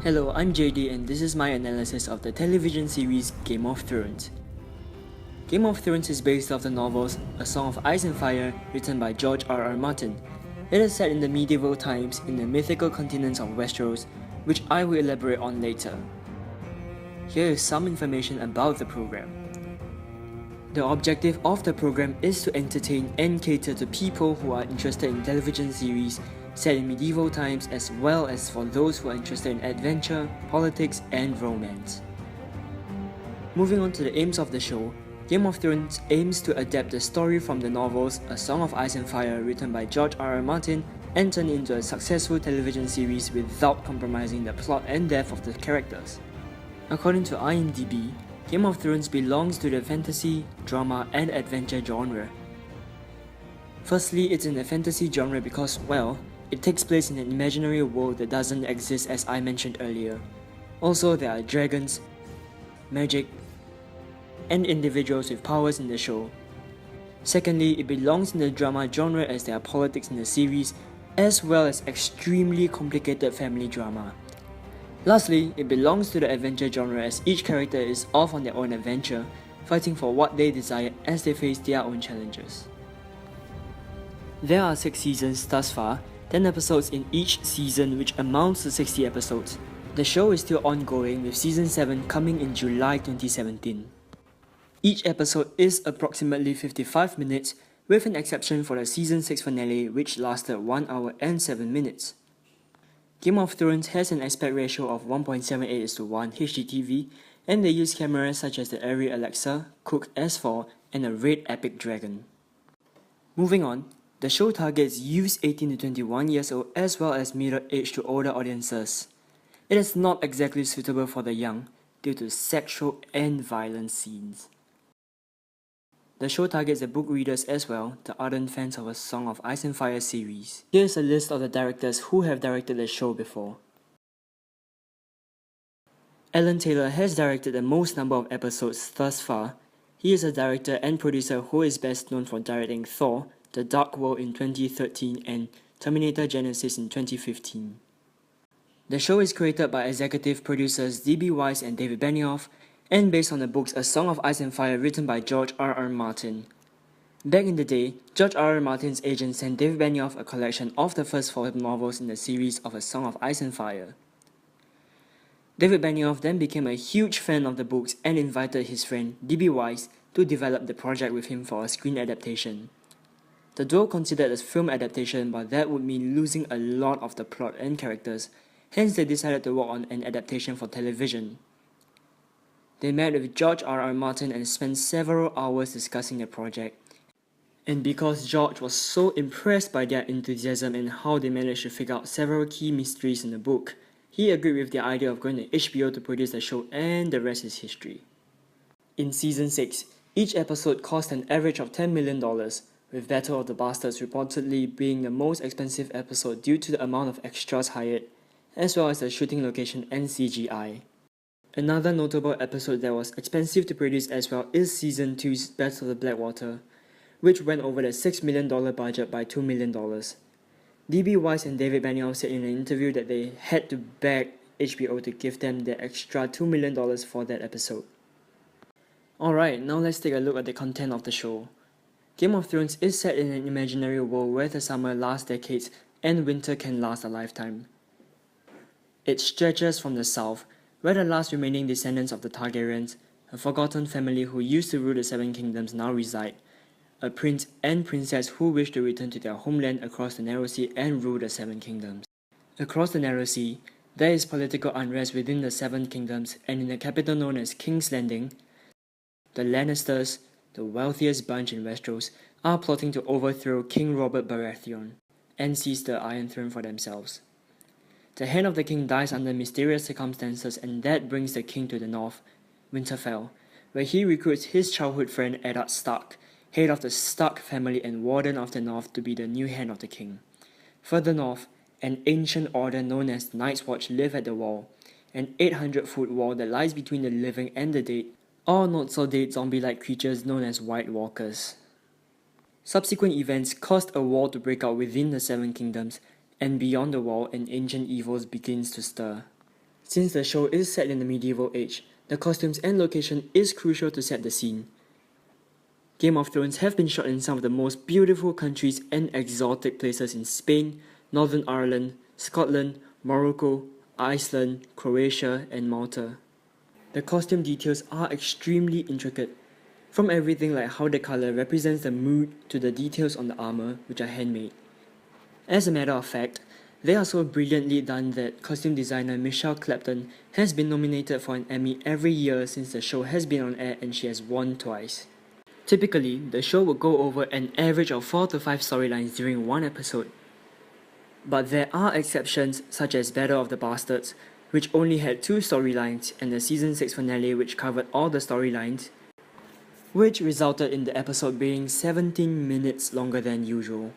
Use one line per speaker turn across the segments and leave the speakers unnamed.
Hello, I'm JD and this is my analysis of the television series Game of Thrones. Game of Thrones is based off the novels A Song of Ice and Fire written by George R.R. Martin. It is set in the medieval times in the mythical continents of Westeros, which I will elaborate on later. Here is some information about the program. The objective of the program is to entertain and cater to people who are interested in television series set in medieval times, as well as for those who are interested in adventure, politics, and romance. Moving on to the aims of the show, Game of Thrones aims to adapt the story from the novels A Song of Ice and Fire written by George R.R. Martin and turn it into a successful television series without compromising the plot and depth of the characters. According to IMDb, Game of Thrones belongs to the fantasy, drama, and adventure genre. Firstly, it's in the fantasy genre because, well, it takes place in an imaginary world that doesn't exist as I mentioned earlier. Also, there are dragons, magic, and individuals with powers in the show. Secondly, it belongs in the drama genre as there are politics in the series, as well as extremely complicated family drama. Lastly, it belongs to the adventure genre as each character is off on their own adventure, fighting for what they desire as they face their own challenges. There are 6 seasons thus far, 10 episodes in each season, which amounts to 60 episodes. The show is still ongoing with season 7 coming in July 2017. Each episode is approximately 55 minutes, with an exception for the season 6 finale which lasted 1 hour and 7 minutes. Game of Thrones has an aspect ratio of 1.78:1 HDTV, and they use cameras such as the Arri Alexa, Cook S4, and a Red Epic Dragon. Moving on, the show targets youths 18 to 21 years old as well as middle-aged to older audiences. It is not exactly suitable for the young due to sexual and violent scenes. The show targets the book readers as well, the ardent fans of A Song of Ice and Fire series. Here's a list of the directors who have directed the show before. Alan Taylor has directed the most number of episodes thus far. He is a director and producer who is best known for directing Thor, The Dark World in 2013 and Terminator Genesis in 2015. The show is created by executive producers D.B. Weiss and David Benioff, and based on the books A Song of Ice and Fire written by George R.R. Martin. Back in the day, George R.R. Martin's agent sent David Benioff a collection of the first 4 novels in the series of A Song of Ice and Fire. David Benioff then became a huge fan of the books and invited his friend D.B. Weiss to develop the project with him for a screen adaptation. The duo considered a film adaptation, but that would mean losing a lot of the plot and characters, hence they decided to work on an adaptation for television. They met with George R.R. Martin and spent several hours discussing the project. And because George was so impressed by their enthusiasm and how they managed to figure out several key mysteries in the book, he agreed with the idea of going to HBO to produce the show, and the rest is history. In season 6, each episode cost an average of $10 million, with Battle of the Bastards reportedly being the most expensive episode due to the amount of extras hired, as well as the shooting location and CGI. Another notable episode that was expensive to produce as well is Season 2's Battle of the Blackwater, which went over the $6 million budget by $2 million. D.B. Weiss and David Benioff said in an interview that they had to beg HBO to give them the extra $2 million for that episode. Alright, now let's take a look at the content of the show. Game of Thrones is set in an imaginary world where the summer lasts decades and winter can last a lifetime. It stretches from the south, where the last remaining descendants of the Targaryens, a forgotten family who used to rule the 7 kingdoms, now reside, a prince and princess who wish to return to their homeland across the Narrow Sea and rule the 7 kingdoms. Across the Narrow Sea, there is political unrest within the 7 kingdoms, and in the capital known as King's Landing, the Lannisters, the wealthiest bunch in Westeros, are plotting to overthrow King Robert Baratheon and seize the Iron Throne for themselves. The hand of the king dies under mysterious circumstances, and that brings the king to the north, Winterfell, where he recruits his childhood friend Eddard Stark, head of the Stark family and warden of the north, to be the new hand of the king. Further north, an ancient order known as Night's Watch live at the wall, an 800-foot wall that lies between the living and the dead, or not-so-dead zombie-like creatures known as White Walkers. Subsequent events caused a war to break out within the 7 kingdoms, and beyond the wall an ancient evil begins to stir. Since the show is set in the medieval age, the costumes and location is crucial to set the scene. Game of Thrones have been shot in some of the most beautiful countries and exotic places in Spain, Northern Ireland, Scotland, Morocco, Iceland, Croatia, and Malta. The costume details are extremely intricate, from everything like how the color represents the mood to the details on the armor, which are handmade. As a matter of fact, they are so brilliantly done that costume designer Michelle Clapton has been nominated for an Emmy every year since the show has been on air, and she has won twice. Typically, the show will go over an average of 4 to 5 storylines during one episode. But there are exceptions such as Battle of the Bastards, which only had 2 storylines, and the season 6 finale which covered all the storylines, which resulted in the episode being 17 minutes longer than usual.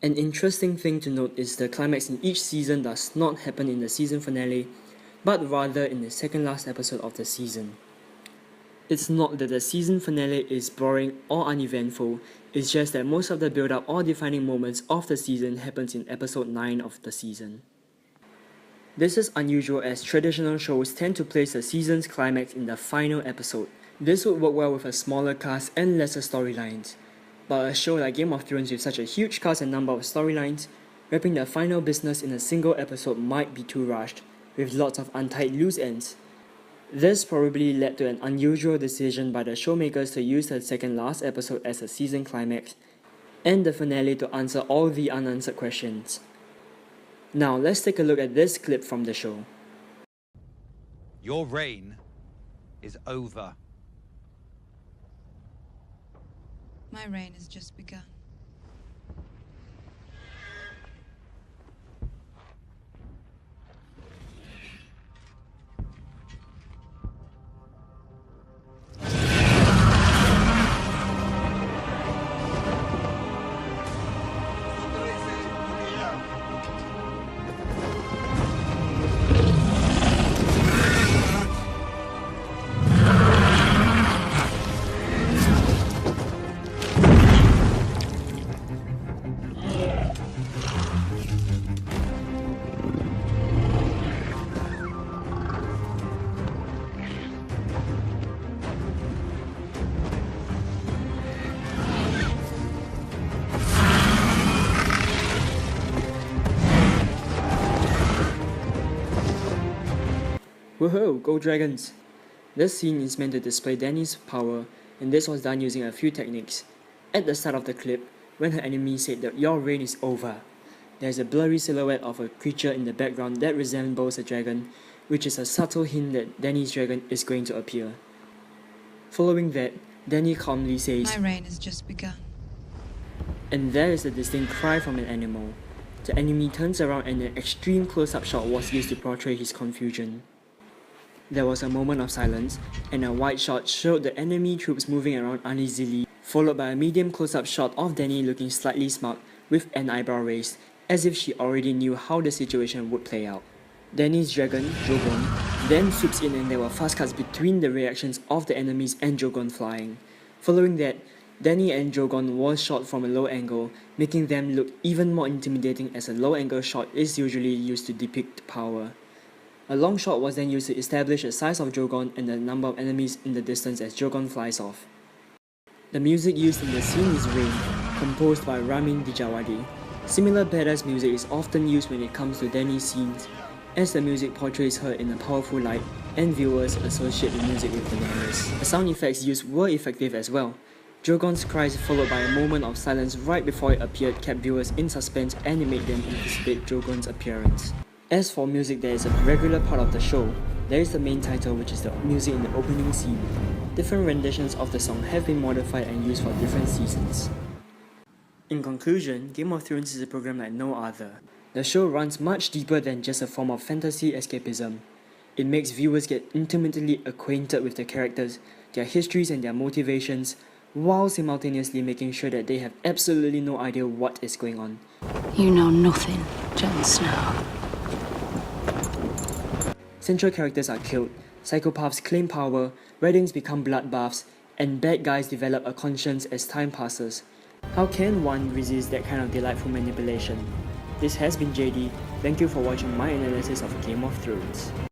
An interesting thing to note is the climax in each season does not happen in the season finale, but rather in the second last episode of the season. It's not that the season finale is boring or uneventful, it's just that most of the build-up or defining moments of the season happens in episode 9 of the season. This is unusual as traditional shows tend to place the season's climax in the final episode. This would work well with a smaller cast and lesser storylines. But a show like Game of Thrones with such a huge cast and number of storylines, wrapping the final business in a single episode might be too rushed, with lots of untied loose ends. This probably led to an unusual decision by the showmakers to use the second last episode as a season climax, and the finale to answer all the unanswered questions. Now let's take a look at this clip from the show.
Your reign is over.
My reign has just begun.
Woohoo, go Dragons! This scene is meant to display Dany's power, and this was done using a few techniques. At the start of the clip, when her enemy said that your reign is over, there is a blurry silhouette of a creature in the background that resembles a dragon, which is a subtle hint that Dany's dragon is going to appear. Following that, Dany calmly says,
My reign has just begun.
and there is a distinct cry from an animal. The enemy turns around and an extreme close-up shot was used to portray his confusion. There was a moment of silence, and a wide shot showed the enemy troops moving around uneasily, followed by a medium close-up shot of Dany looking slightly smug with an eyebrow raised, as if she already knew how the situation would play out. Dany's dragon, Drogon, then swoops in, and there were fast cuts between the reactions of the enemies and Drogon flying. Following that, Dany and Drogon was shot from a low angle, making them look even more intimidating as a low-angle shot is usually used to depict power. A long shot was then used to establish the size of Drogon and the number of enemies in the distance as Drogon flies off. The music used in the scene is Rain, composed by Ramin Djawadi. Similar badass music is often used when it comes to Dany's scenes, as the music portrays her in a powerful light, and viewers associate the music with Daenerys. The sound effects used were effective as well. Drogon's cries followed by a moment of silence right before it appeared kept viewers in suspense and it made them anticipate Drogon's appearance. As for music that is a regular part of the show, there is the main title, which is the music in the opening scene. Different renditions of the song have been modified and used for different seasons. In conclusion, Game of Thrones is a program like no other. The show runs much deeper than just a form of fantasy escapism. It makes viewers get intimately acquainted with the characters, their histories and their motivations, while simultaneously making sure that they have absolutely no idea what is going on.
You know nothing, Jon Snow.
Central characters are killed, psychopaths claim power, weddings become bloodbaths, and bad guys develop a conscience as time passes. How can one resist that kind of delightful manipulation? This has been JD, thank you for watching my analysis of Game of Thrones.